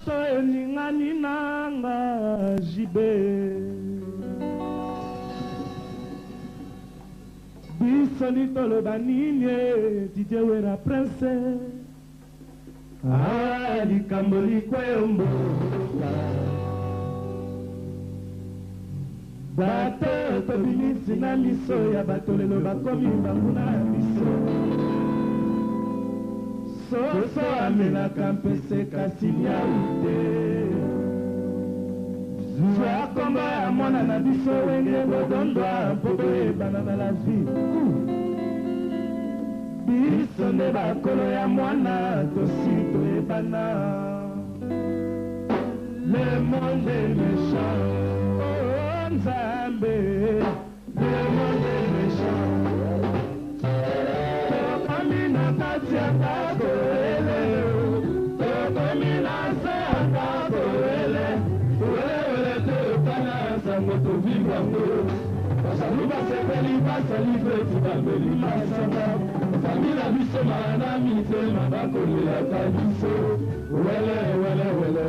nzoto eningani nanga jibe biso litoloba nini Didier Wera Prince likambo likweyomboka bato tobimisi na miso ya bato lelo bakomi banguna ya biso soso amelaka mpese kasi nyau te zwa kombo ya mwana na biso wenge bodondwa mpo boyebana na la vie biso nde bakolo ya mwana tosi toyebana le monde est méchant oh nzambe le monde est méchant tokomi na kati ya ndako ele tokomi na se ya ndako ele welewele tokana sango tovivango basalu basepeli basali feti bambeli masanga famila biso mana mitema bakolelaka biso wele wele wele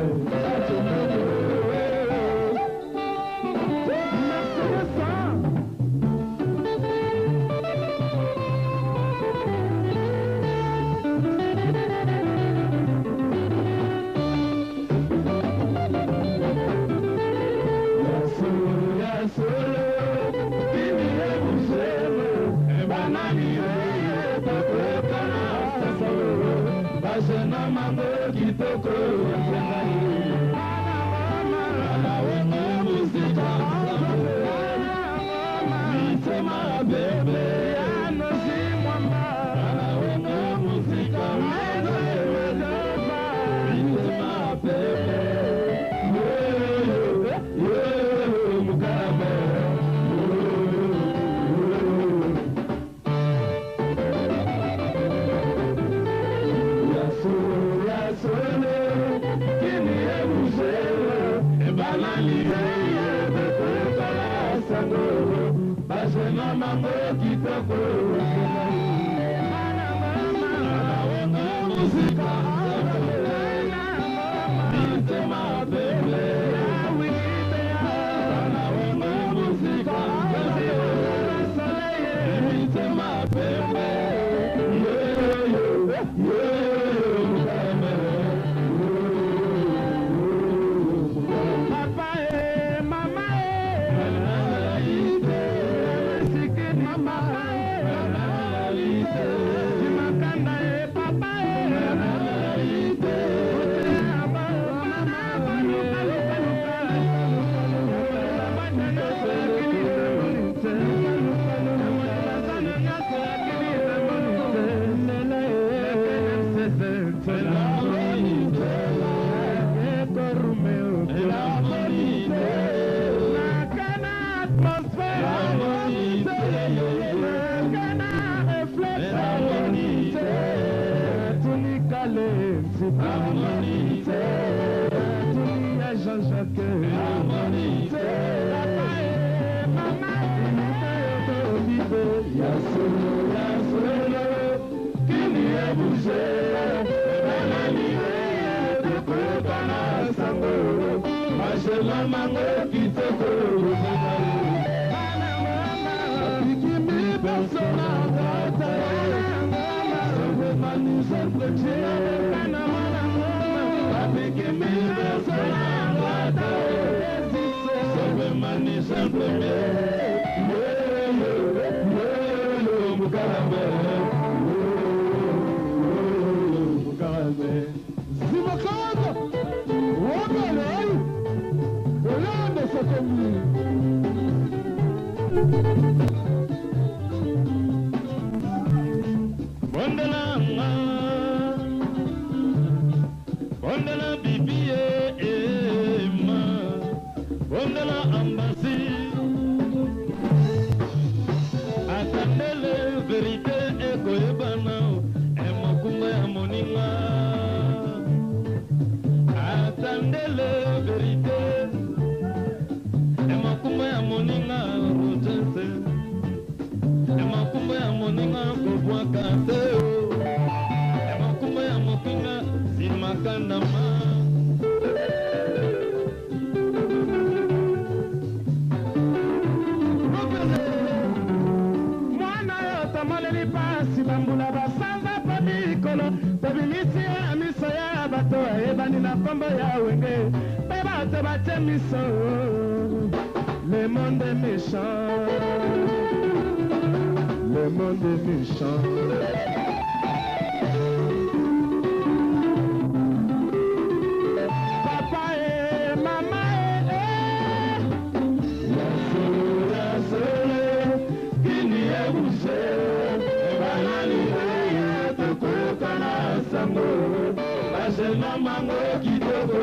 Bani na kombo ya wenge Beba te bate miso Le monde est méchant Le monde est méchant Papa et maman La sole Kini e bouche Banani e te kokana sango Bajena mango kitoko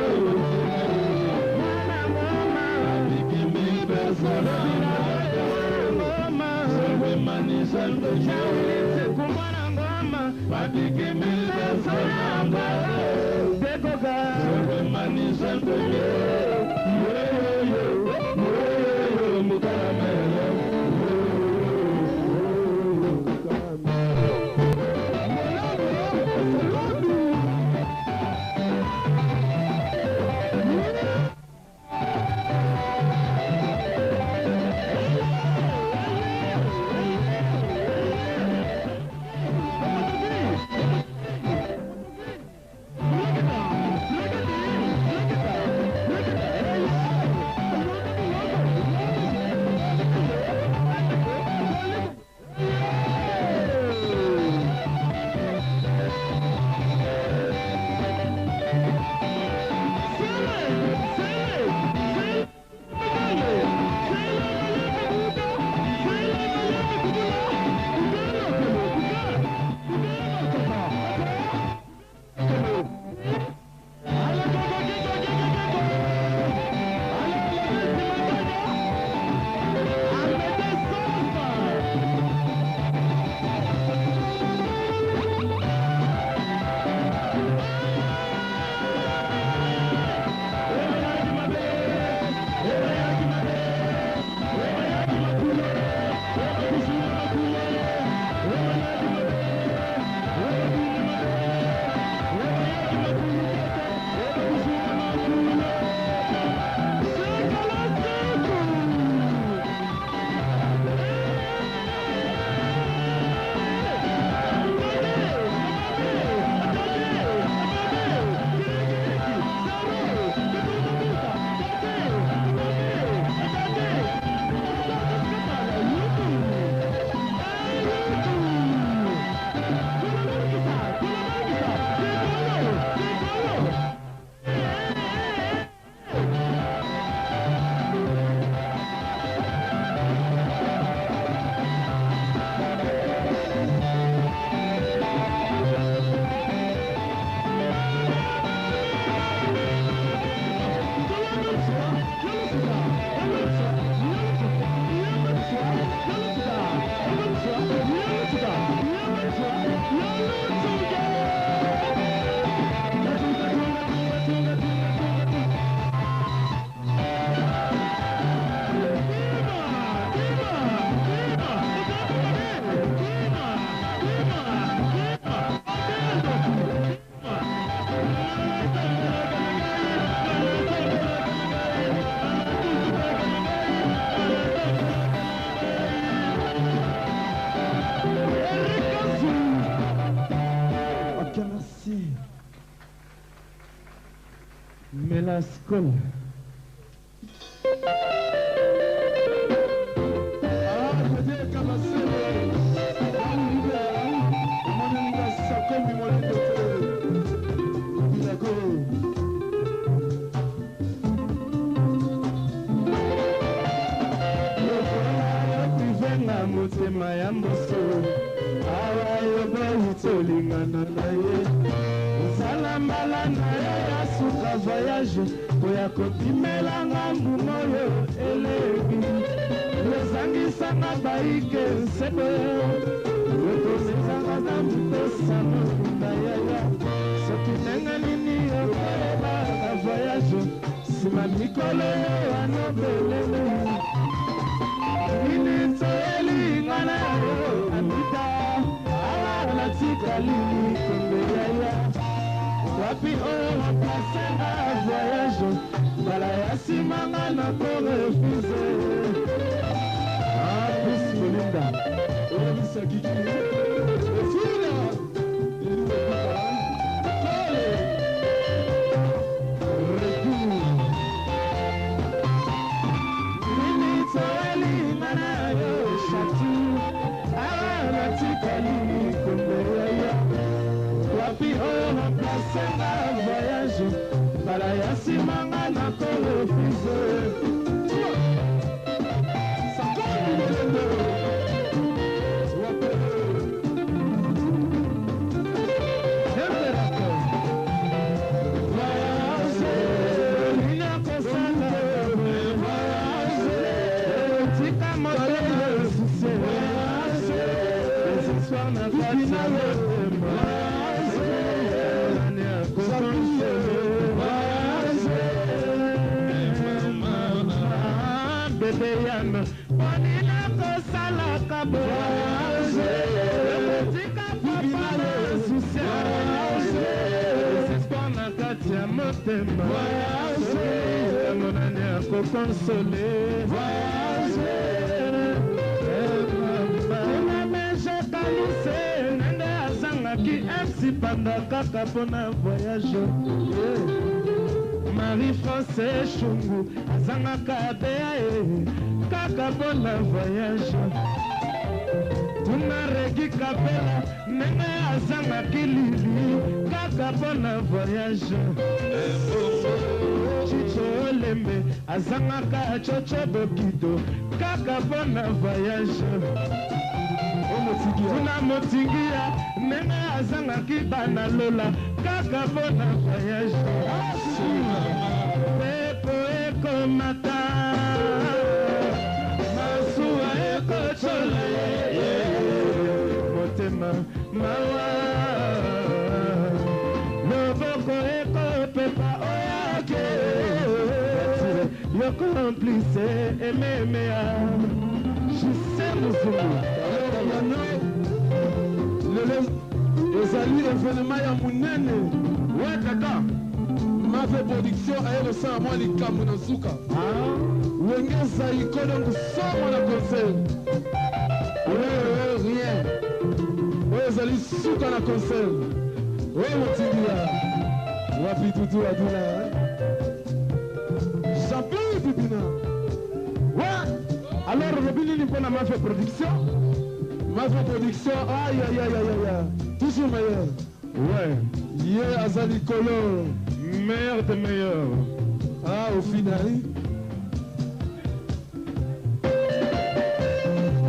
Melascol. Motema ya mboso awa yobe utolingana na ye osala mbala na ye ya suka voyage koya kopimela ngambu moyo elebi ezangisanga baike nsebo okomezanga na mutosano na yaya soki ndenge nini okoyeba na voyage nsima mikolo wanobelele Minito elingana yo amita awa latika lini kombe yaya wapi o pasena voyage bala ya simanga na ko refuse plus Melinda Olisa Kiki Fina simanga na kolofise consoler, voyage. Marie-Français Chungu, azanga kabea kaka pona voyage. Tuna regi kapela, nene azanga kilili, kaka pona voyage. Chicho lembe, azanga ka chocho bokido, kaka pona voyage. Tuna motingia, nene azanga kibana lola, kaka pona voyage. Pepo eko mata, masua eko chole, motema mawa, loboko eko pepa oyake, yo complice ememea, jise muzungu. ezali événement ya monene ouais kaka mafe production ayebosala mwa likambo na suka wenge ezali kodongo somo na concert rien oyo ezali suka na concert oyo motindia wapi tutu aduna champion pipina ouais alors robini ni mpona mafe production. Mafe production, aïe aïe aïe aïe aïe, toujours meilleur. Ouais, yeah, Azali Kolo, meilleur de meilleur. Ah, au final.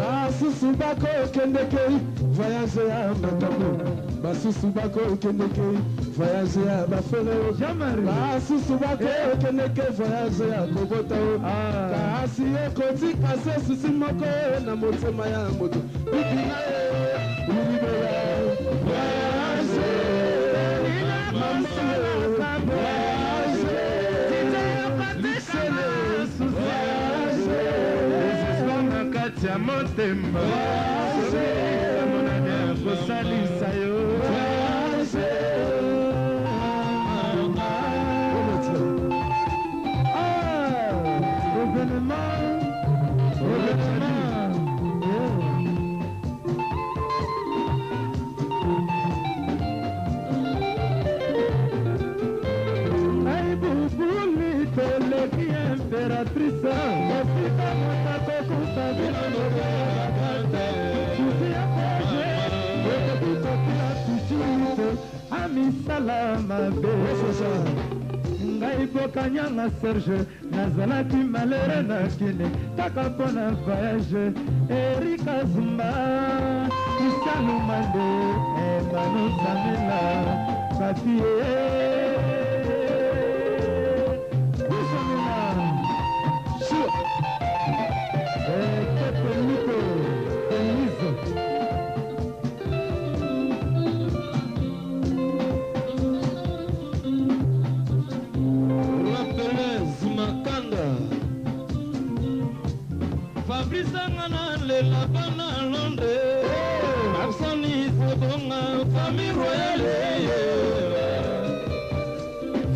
Ah, Susubako Kendekei, voyager à Matambo. Bah, Susubako Kendekei, voyager à Bafere. Bah, Susubako Kendekei, voyager à Kogotao. Ah, si Ekoti Kase Susimoko, Namote Maya Moto. Motemba monane kosalisa yo impératrice ngai bokanyanga Serge nazalaki malere na kine kaka mpona voyage Erika Zumba Isalumande Emanu Samila Papie la bana Londres, Absani Sebonga, famille royale,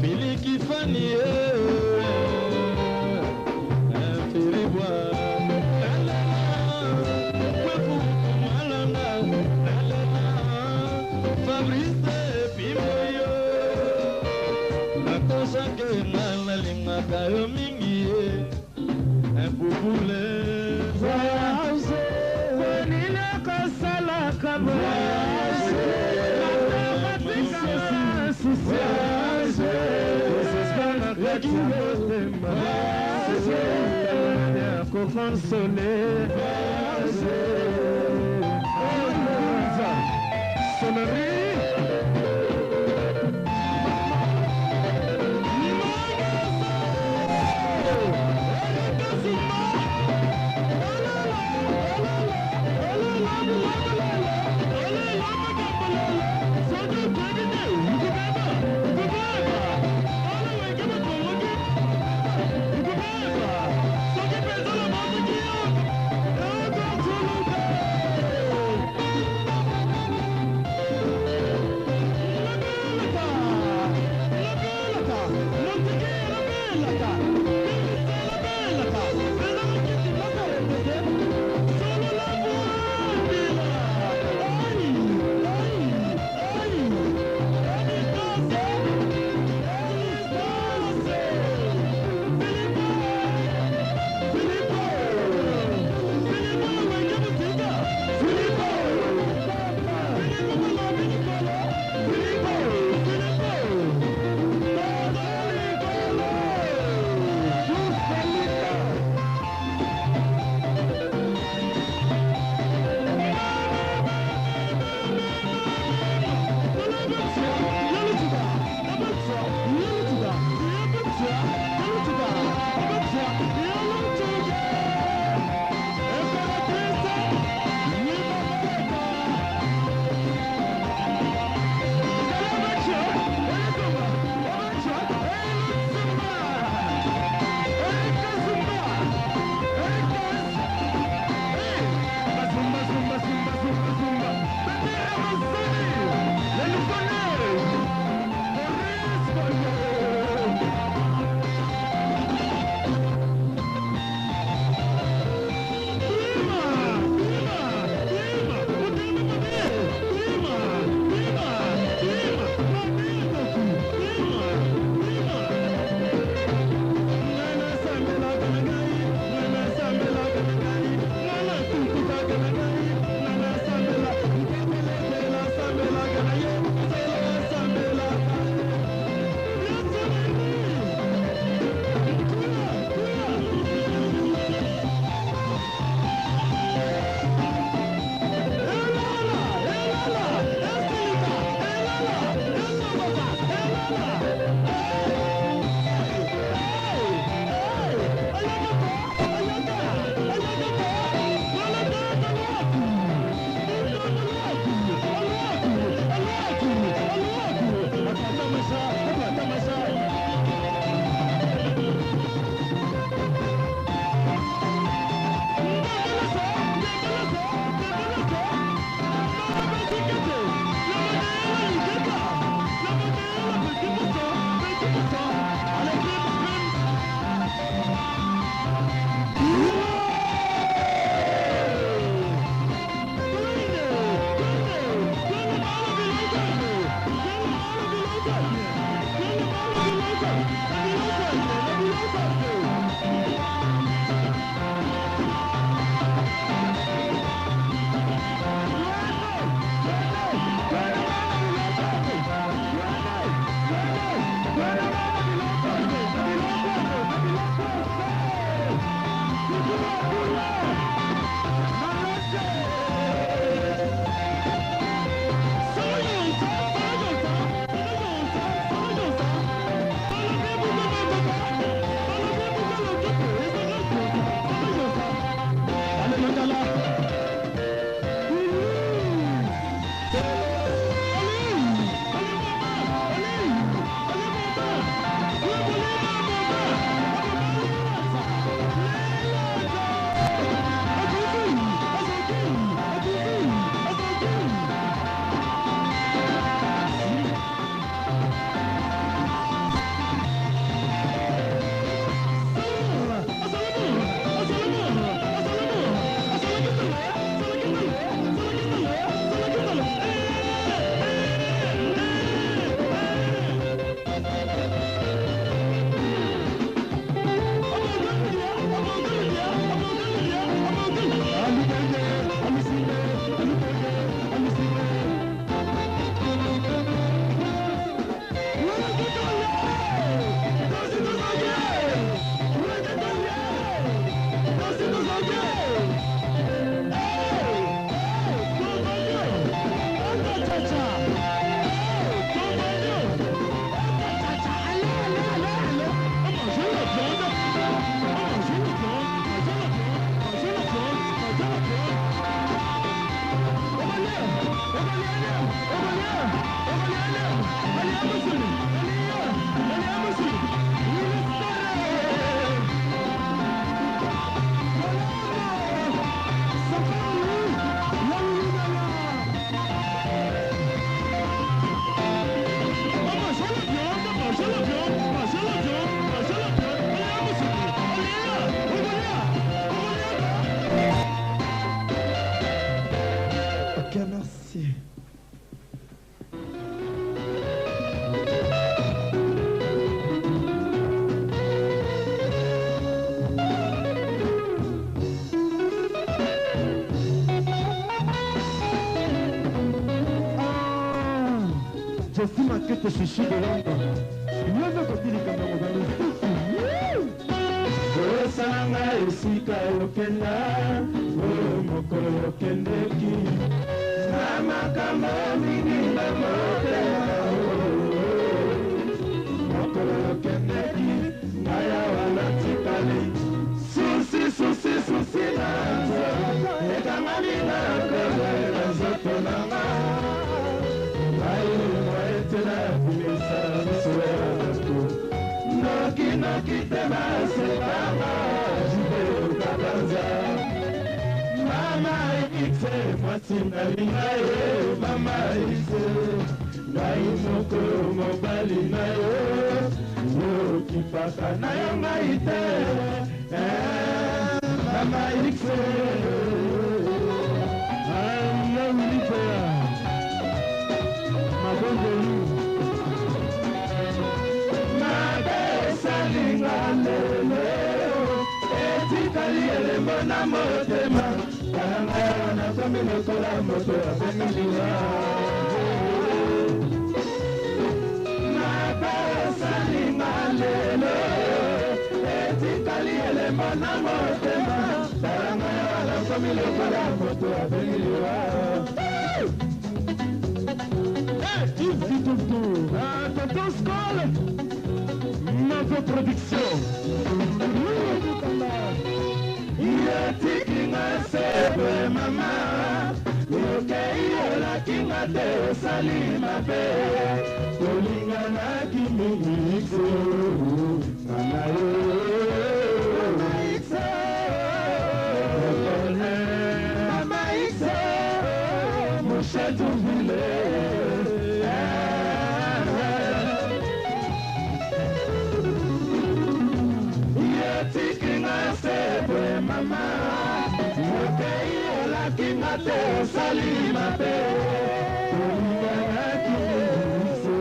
Philippe Fanny, Fabrice Pimoyo, la cosa que la lingua cayo mingi, un bouboule. qui motema ya kokonsole sonnerie Tosima kete chichi de l'ombre. Yono kotili kama mobali. Osanga esika yokenda, mokolo yokendeki. Na makambo mingi na motema. Mokolo yokendeki, ngaya wana tikali. Susi na nzo. Ekangani na kowe na zoto na nga. Noki tema sepama jibe ukabanza Mama ikse mwatinga lingaye Mama ikse Ngai moko mobali na yo Kipaka na yo ngaite Mama ikse Aya wilipea Mabongo yu na motema kanga na komi lokola moto apemiliwa na pasalinga lelo etikali elembo na motema kanga na komi lokola moto apemiliwa Tonton Skol Navo Production Yatinga sebe mama Yokei yola kinga te salima pe Kolinga na kimi ikso Mama yo Mama ikso Mama ikso Mouche Douvile Yatinga sebe mama Yokei yola kinga te salima pe Kolinga na kimi ikso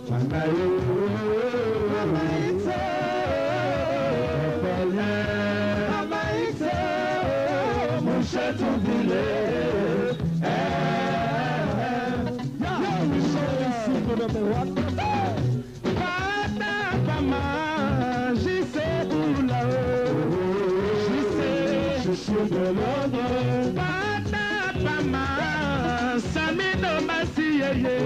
Mama yo Mama ikso Mama ikso Mouche Douvile de l'ordre Pata Pama Samino Masiyeye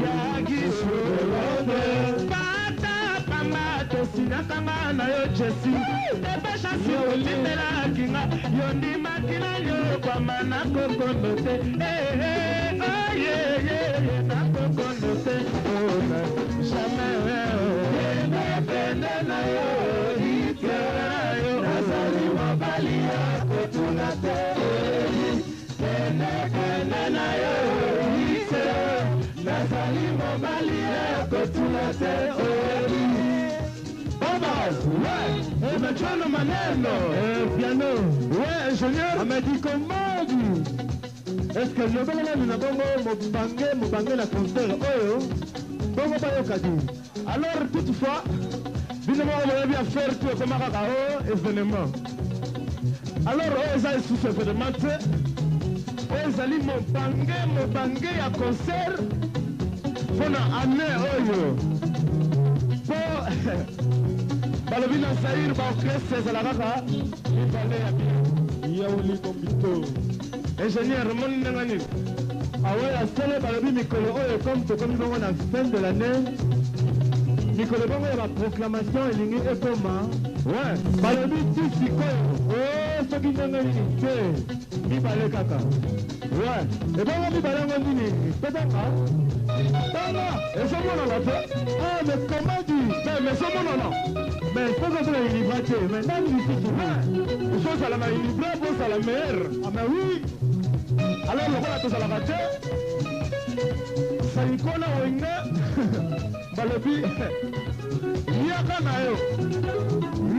Yagi de l'ordre Pata Pama Tosina Kama na yo Jesse Ebe chasi olindela kinga Yondi makina yo kwa mana kokonote oh yeah na kokonote oh na jamais Pende na yo Ikera yo Nazali mobali yako tunate Kene na yo Ite Nazali mobali yako tunate Babas, ouais Emechono maneno piano Ouais, ingénieur m'a dit comment est-ce que le bongo na bongo Mobange na concert oyo Bongo bayo kadi Alors toutefois Binomo on va bien faire tout comme un événement. Alors on a sous événement on a mis mon bangé à concert pendant année oyo. Pour balobina saïr ba orchestre c'est la raka il fallait ya bien. Yaouli Kombito. Ingénieur mon ngani. Ah ouais la seule balobi mikolo oyo comme on a fin de l'année. Mikolo bongo ya proclamation elingi ekoma ouais balobi tisikoyo oh soki ndenge nini te mibale kaka ouais ebongo mibale ngo nini petaka tanga ezomonana te ah mais comment dire mais ezomonana mais poko tona ilibra te mais nani lisusu il faut sala na ilibra po sala meilleur ah mais oui alors lokola tozalaka te salikona oinga balobi yaka na yo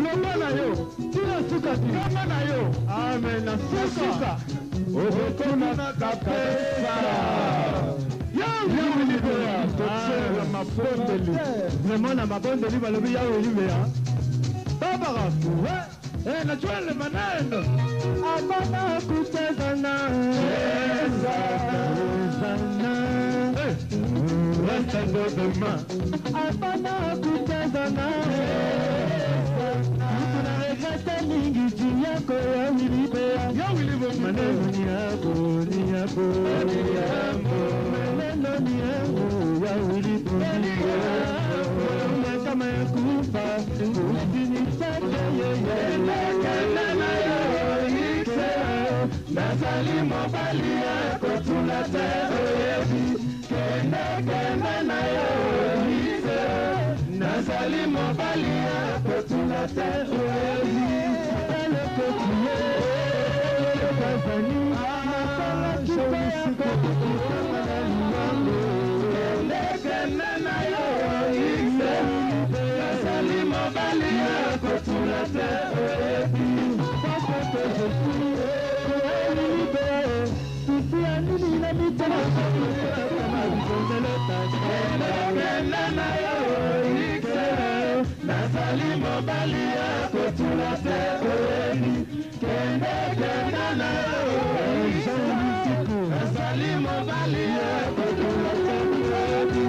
loba na yo tina suka kama na yo amen na suka okona kapesa yawe libera totsela mabondeli vraiment na mabondeli balobi yawe libera babara najua le maneno abana kucheza na cheza na sango dema apana kucheza nawe kuna regrete mingi juu yako ya wilibea maneno ni yako maneno ni yako ya wilibea kama ya kufa usinitake yeye nazali mobali yako tulate oyebi kende na yo ise nazali mobali yako tulate oyebi eloko tuye kazani kende na yo ise nazali mobali yako tulate oyebi nazali mobali yako tulate oyebi kende na yo nazali mobali yako tulate oyebi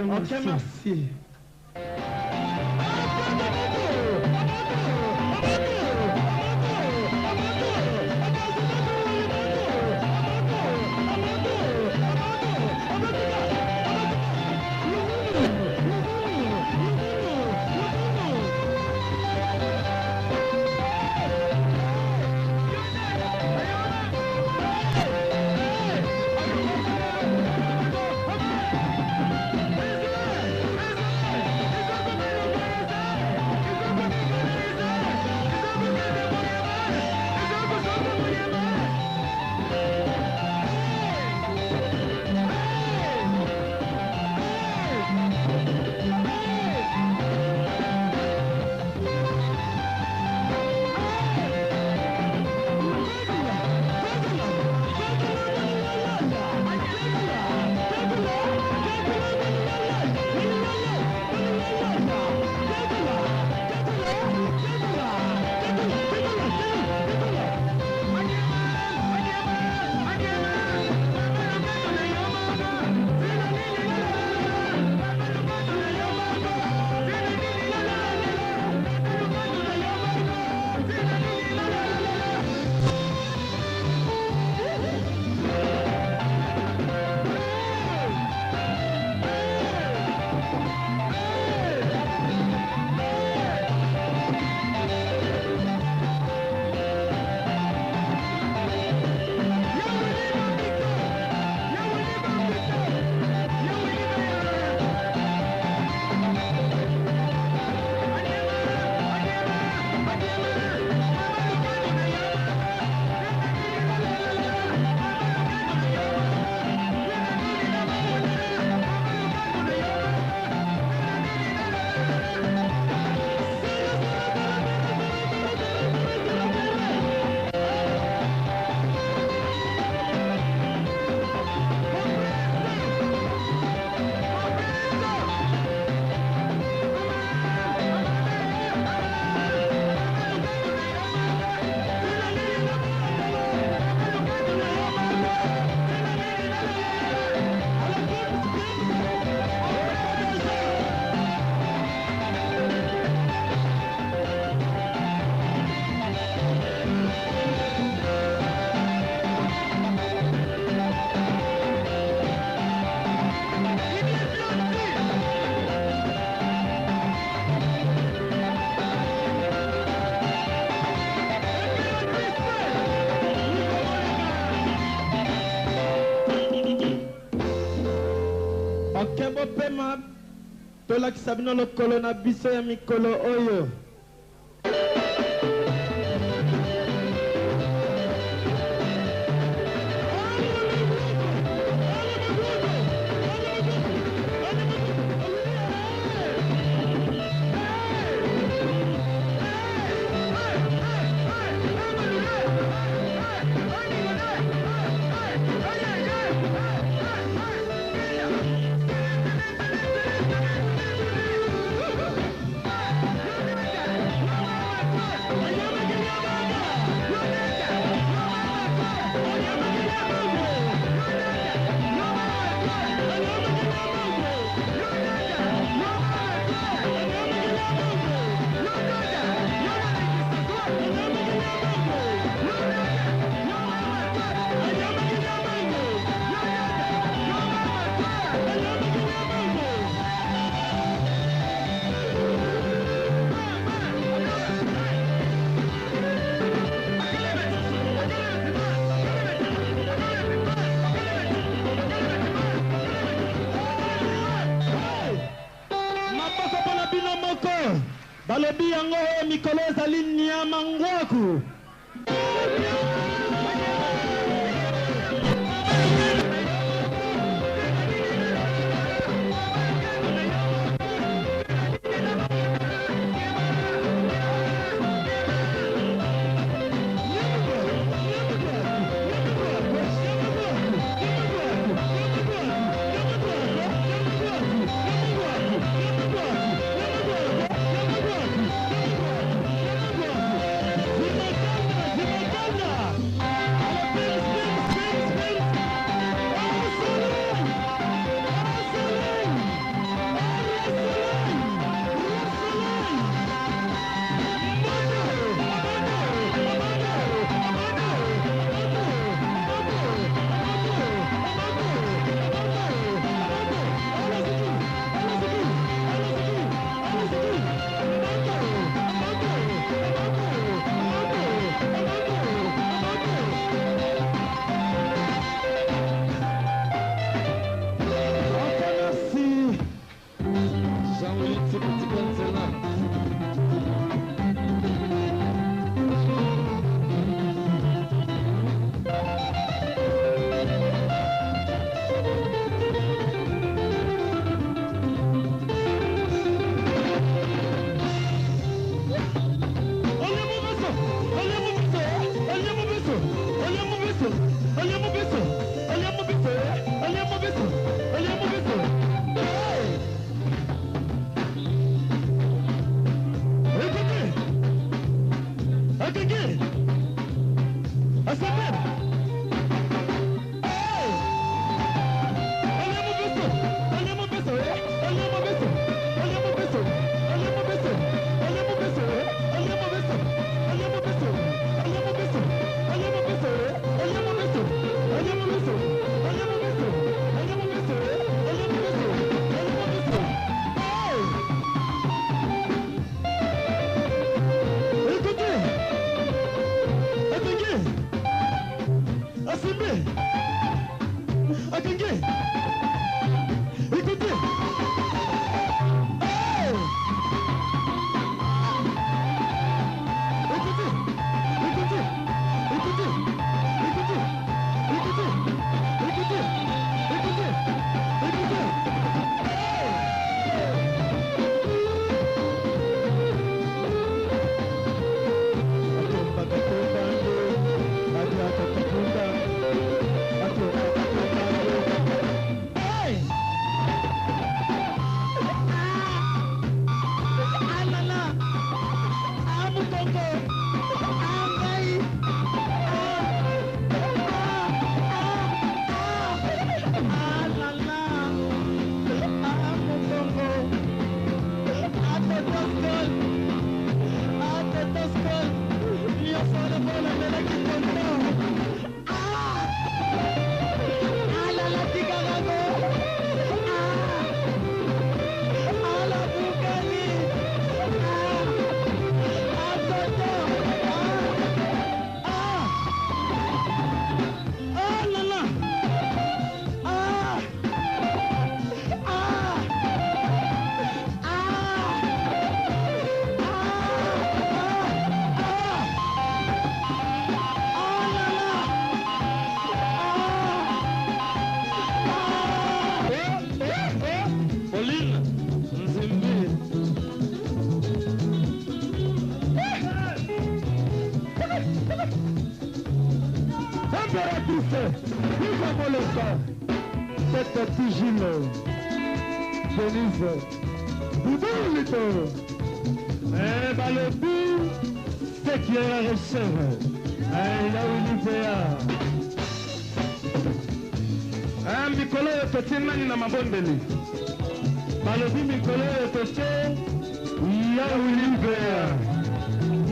Ok, merci. Okebo pema tolakisa bino lokolo na biso ya mikolo oyo. Balobi yango mikolo ezali nyama ngwaku. Impératrice, vive mon leçon. Cette petite Gilles, Denise, Boudou Lito. Eh ben le but, c'est qu'il y a la recherche. Eh, là où il fait mikolo yo totie nani na mabondeli balobi mikolo yo totie ya Olivia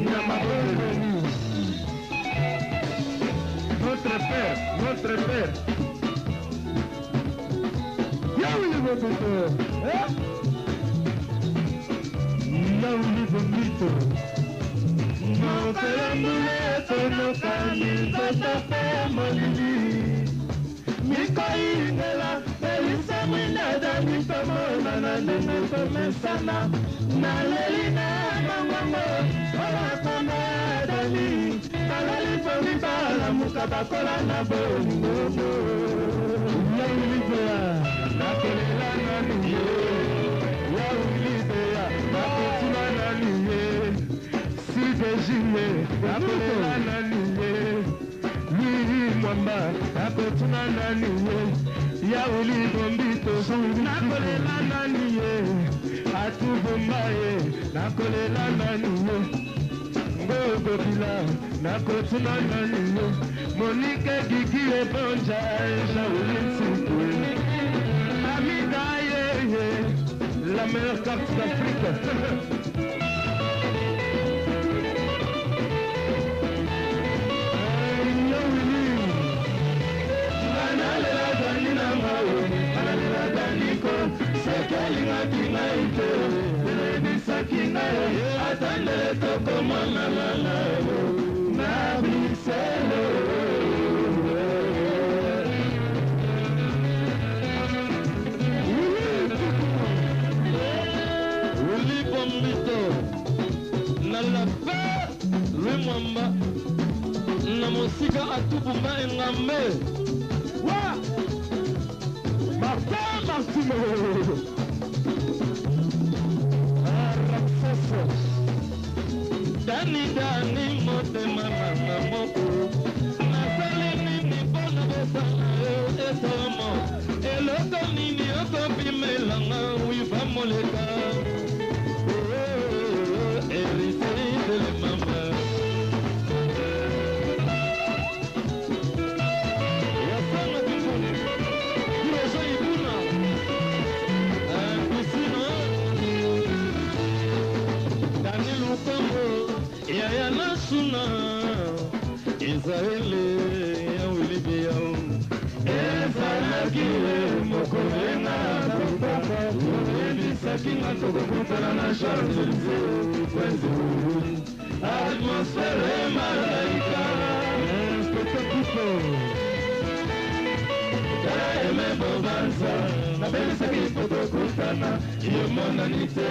na mabondeli notre père ya Olivia Mito ya Olivia Mito nokalambule nokani totape molili mikoinela elisa mwinada mitomona na ndenge tomesana naleli na mangongo olakomedali nalali pomibalamuka bakola na bolingomo yaulibea nakolela nani ye yaulibea nakotuna nani ye sidejile nakolela nani ye mwamba nakotuna nani ye ya Olibombito nakolela nani ye atubomba ye nakolela nani ye ngogobila nakotuna nani ye Monique Gigi ebonja eja olinsikwe Amida ye la meilleure carte d'Afrique. Atendele toko mwana lala na biselo Olibombito na la paix le mwamba na mosika atubumba engambe wa Martin Martino Dani motema mama moko nasali nini mpona bosala esomo eloko nini okopimelanga wiva moleka erisele mama yasanga kimbuni kiroso ibuna kusino Dani lukombo Yaya nasuna Israeli ya Olivia Ezalakile mokolenga Bukaka Urebisaki nga tokokutana na Champs-Élysées Kwenze Atmosfere malaika Spectacle Kala eme bobanza Nabelisaki potokutana Yomonani te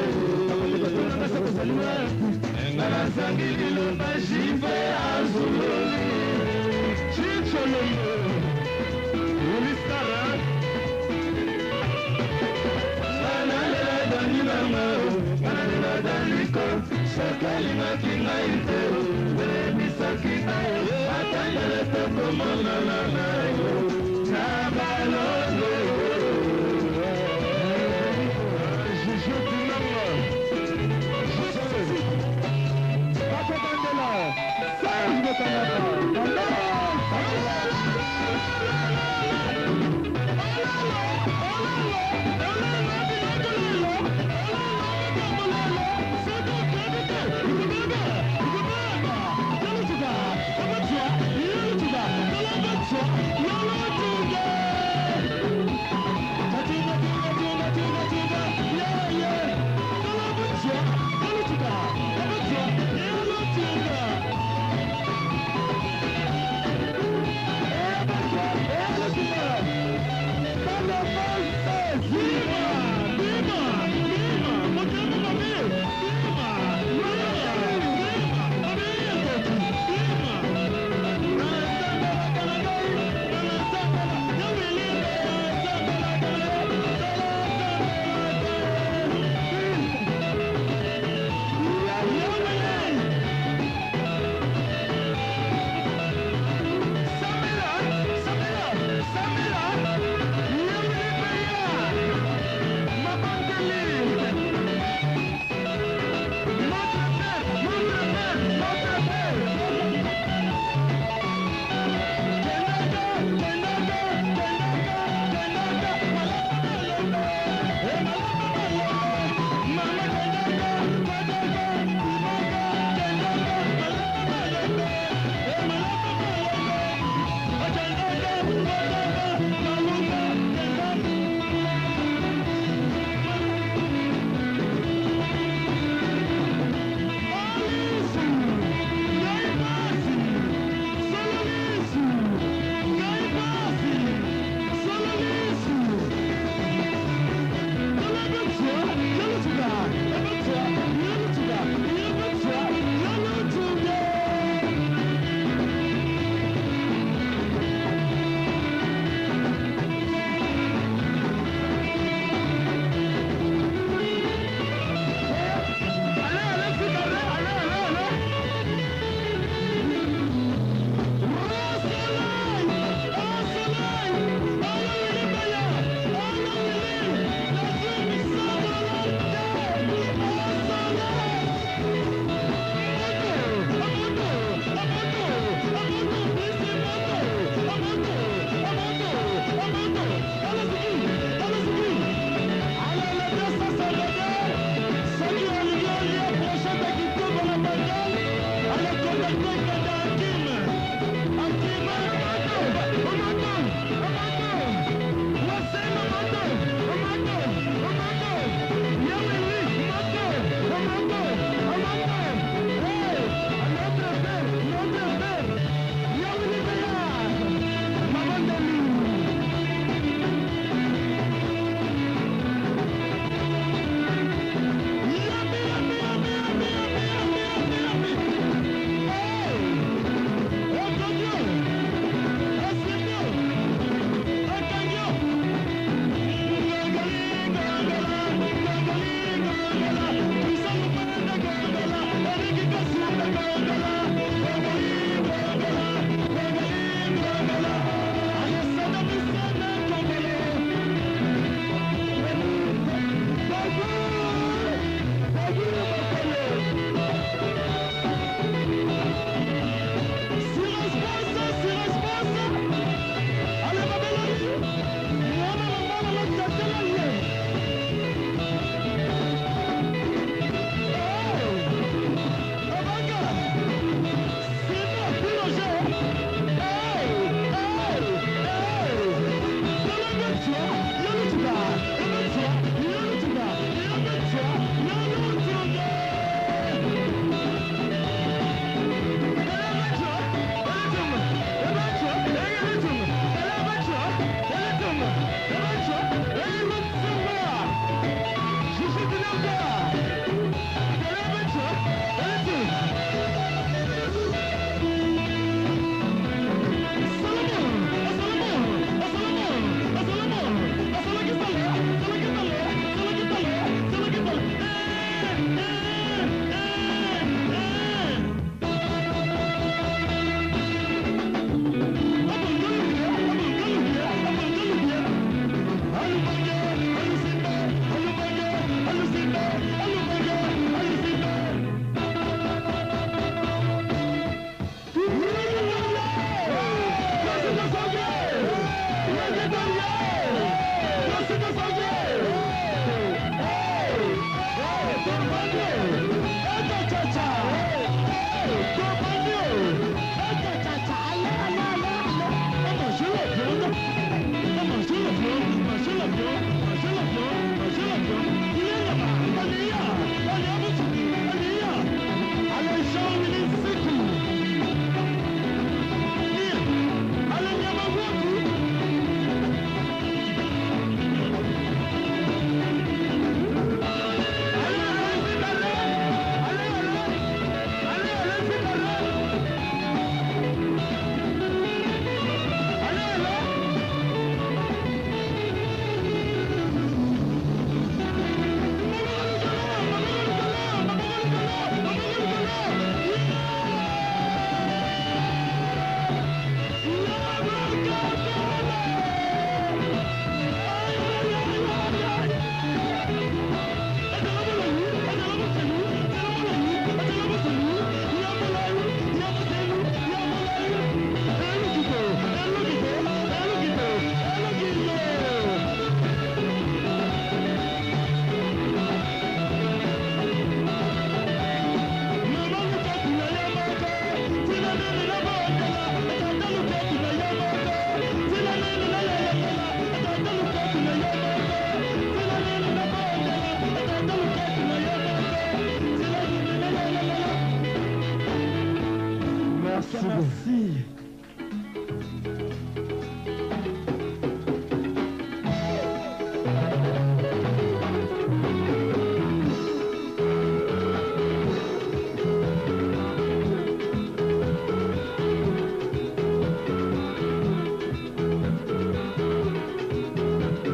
Nabelisaki kozaliwa Ngana sangili lumba jive azuloli Chicholombo Ulistara Sana lela danila mao Ngana lela daliko Shakali makinga ite Bele misaki na Atangele toko mona lana